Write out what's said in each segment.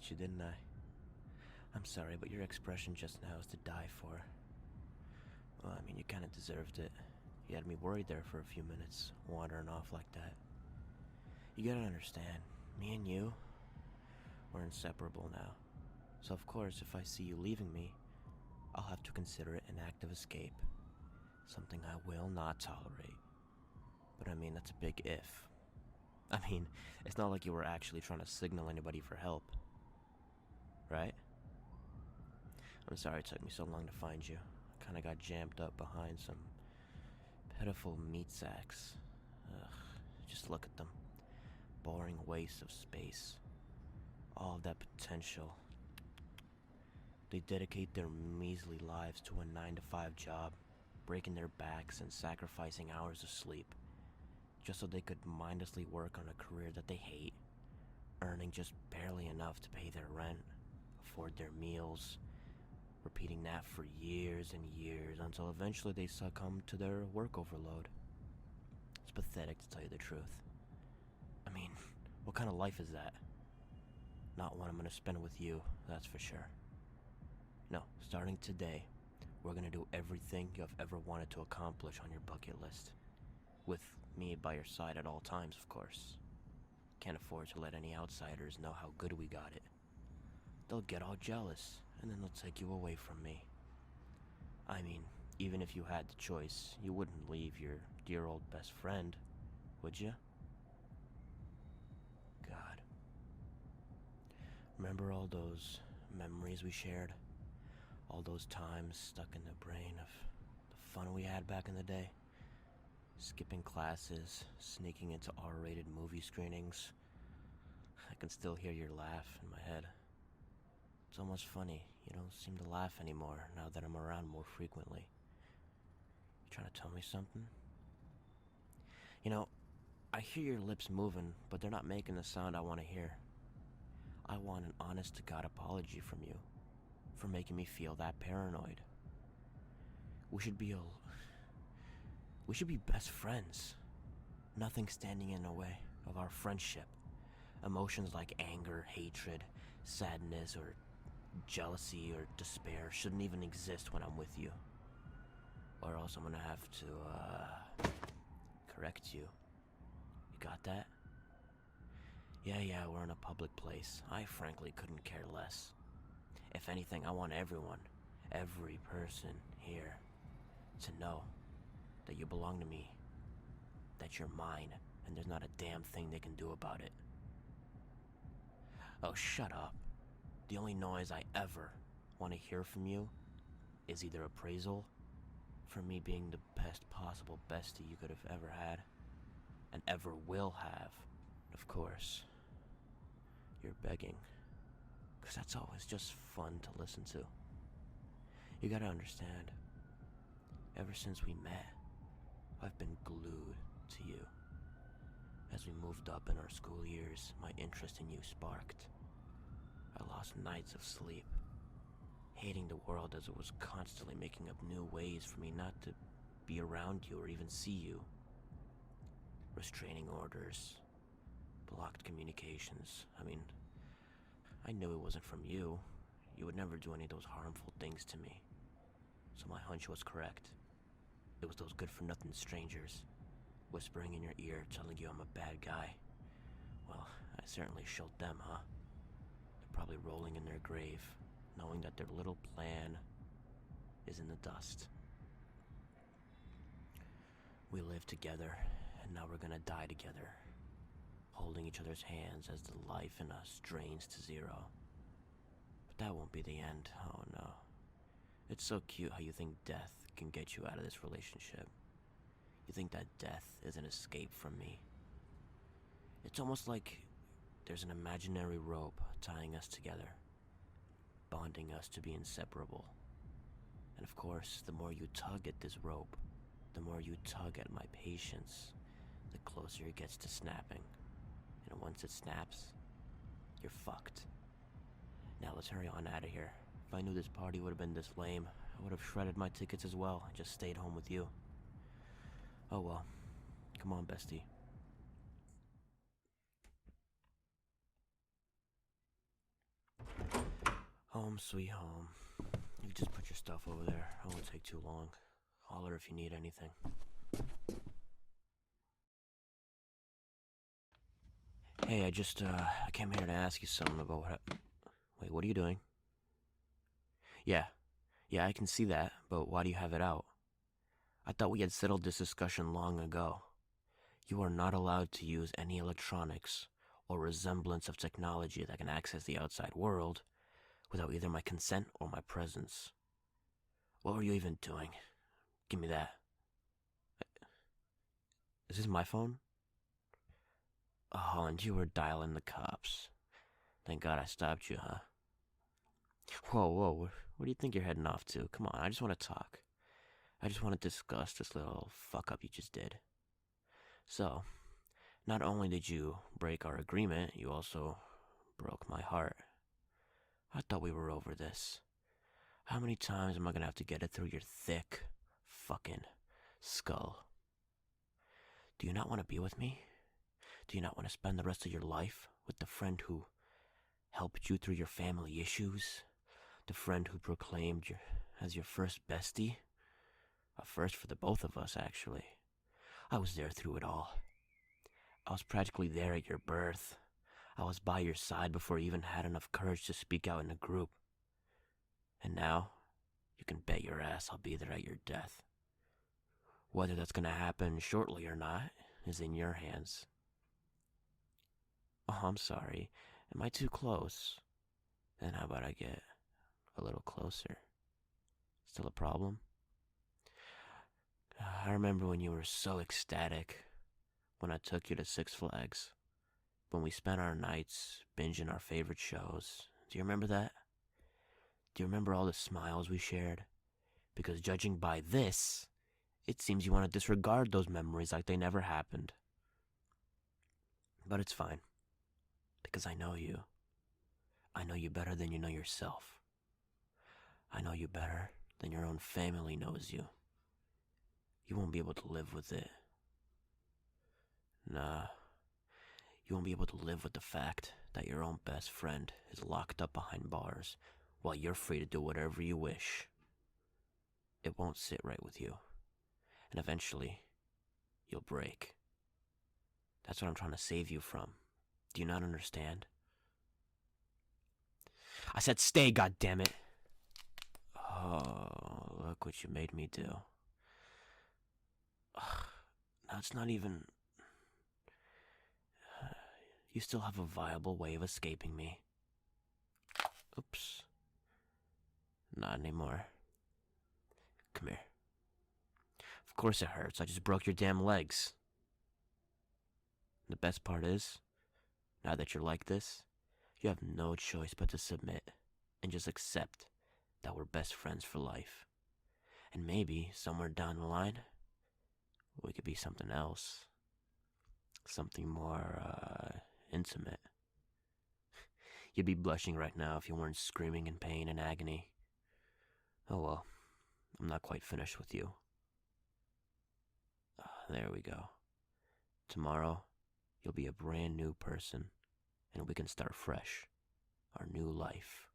at you, didn't I? I'm sorry, but your expression just now is to die for. Well, I mean, you kinda deserved it. You had me worried there for a few minutes, wandering off like that. You gotta understand, me and you, we're inseparable now. So of course, if I see you leaving me, I'll have to consider it an act of escape. Something I will not tolerate. But I mean, that's a big if. I mean, it's not like you were actually trying to signal anybody for help. Right? I'm sorry it took me so long to find you. I kinda got jammed up behind some pitiful meat sacks. Ugh, just look at them. Boring wastes of space. All of that potential. They dedicate their measly lives to a 9-to-5 job, breaking their backs and sacrificing hours of sleep, just so they could mindlessly work on a career that they hate, earning just barely enough to pay their rent, afford their meals, repeating that for years and years until eventually they succumb to their work overload. It's pathetic, to tell you the truth. I mean, what kind of life is that? Not one I'm gonna spend with you, that's for sure. No, starting today, we're gonna do everything you've ever wanted to accomplish on your bucket list. With me by your side at all times, of course. Can't afford to let any outsiders know how good we got it. They'll get all jealous, and then they'll take you away from me. I mean, even if you had the choice, you wouldn't leave your dear old best friend, would you? God. Remember all those memories we shared? All those times stuck in the brain of the fun we had back in the day? Skipping classes, sneaking into R-rated movie screenings. I can still hear your laugh in my head. It's almost funny, you don't seem to laugh anymore now that I'm around more frequently. You trying to tell me something? You know, I hear your lips moving, but they're not making the sound I want to hear. I want an honest-to-God apology from you for making me feel that paranoid. We should be best friends. Nothing standing in the way of our friendship. Emotions like anger, hatred, sadness, or jealousy or despair shouldn't even exist when I'm with you. Or else I'm gonna have to, correct you. You got that? Yeah, we're in a public place. I frankly couldn't care less. If anything, I want everyone, every person here, to know that you belong to me, that you're mine, and there's not a damn thing they can do about it. Oh, shut up. The only noise I ever want to hear from you is either appraisal for me being the best possible bestie you could have ever had, and ever will have. Of course, you're begging, because that's always just fun to listen to. You gotta understand, ever since we met, I've been glued to you. As we moved up in our school years, my interest in you sparked. I lost nights of sleep, hating the world as it was constantly making up new ways for me not to be around you or even see you. Restraining orders, blocked communications. I mean, I knew it wasn't from you. You would never do any of those harmful things to me. So my hunch was correct. It was those good-for-nothing strangers, whispering in your ear, telling you I'm a bad guy. Well, I certainly showed them, huh? They're probably rolling in their grave, knowing that their little plan is in the dust. We lived together, and now we're gonna die together, holding each other's hands as the life in us drains to zero. But that won't be the end, oh no. It's so cute how you think death can get you out of this relationship. You think that death is an escape from me. It's almost like there's an imaginary rope tying us together, bonding us to be inseparable. And of course, the more you tug at this rope, the more you tug at my patience, the closer it gets to snapping. And once it snaps, you're fucked. Now let's hurry on out of here. If I knew this party would have been this lame, I would have shredded my tickets as well and just stayed home with you. Oh well. Come on, bestie. Home, sweet home. You can just put your stuff over there. It won't take too long. Holler if you need anything. Hey, I came here to ask you something about Wait, what are you doing? Yeah, I can see that, but why do you have it out? I thought we had settled this discussion long ago. You are not allowed to use any electronics or resemblance of technology that can access the outside world without either my consent or my presence. What were you even doing? Give me that. Is this my phone? Oh, and you were dialing the cops. Thank God I stopped you, huh? Whoa, where do you think you're heading off to? Come on, I just want to talk. I just want to discuss this little fuck up you just did. So, not only did you break our agreement, you also broke my heart. I thought we were over this. How many times am I gonna have to get it through your thick, fucking skull? Do you not want to be with me? Do you not want to spend the rest of your life with the friend who helped you through your family issues? The friend who proclaimed you as your first bestie? A first for the both of us, actually. I was there through it all. I was practically there at your birth. I was by your side before you even had enough courage to speak out in a group. And now, you can bet your ass I'll be there at your death. Whether that's gonna happen shortly or not is in your hands. Oh, I'm sorry. Am I too close? Then how about I get a little closer? Still a problem? I remember when you were so ecstatic when I took you to Six Flags. When we spent our nights binging our favorite shows. Do you remember that? Do you remember all the smiles we shared? Because judging by this, it seems you want to disregard those memories like they never happened. But it's fine. Because I know you. I know you better than you know yourself. I know you better than your own family knows you. You won't be able to live with it. Nah. You won't be able to live with the fact that your own best friend is locked up behind bars while you're free to do whatever you wish. It won't sit right with you. And eventually, you'll break. That's what I'm trying to save you from. Do you not understand? I said stay, goddammit! Oh, look what you made me do. Now it's not even... You still have a viable way of escaping me. Oops. Not anymore. Come here. Of course it hurts. I just broke your damn legs. The best part is, now that you're like this, you have no choice but to submit and just accept that we're best friends for life. And maybe, somewhere down the line, we could be something else. Something more, intimate. You'd be blushing right now if you weren't screaming in pain and agony. Oh well, I'm not quite finished with you. There we go. Tomorrow, you'll be a brand new person, and we can start fresh. Our new life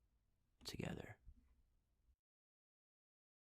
together.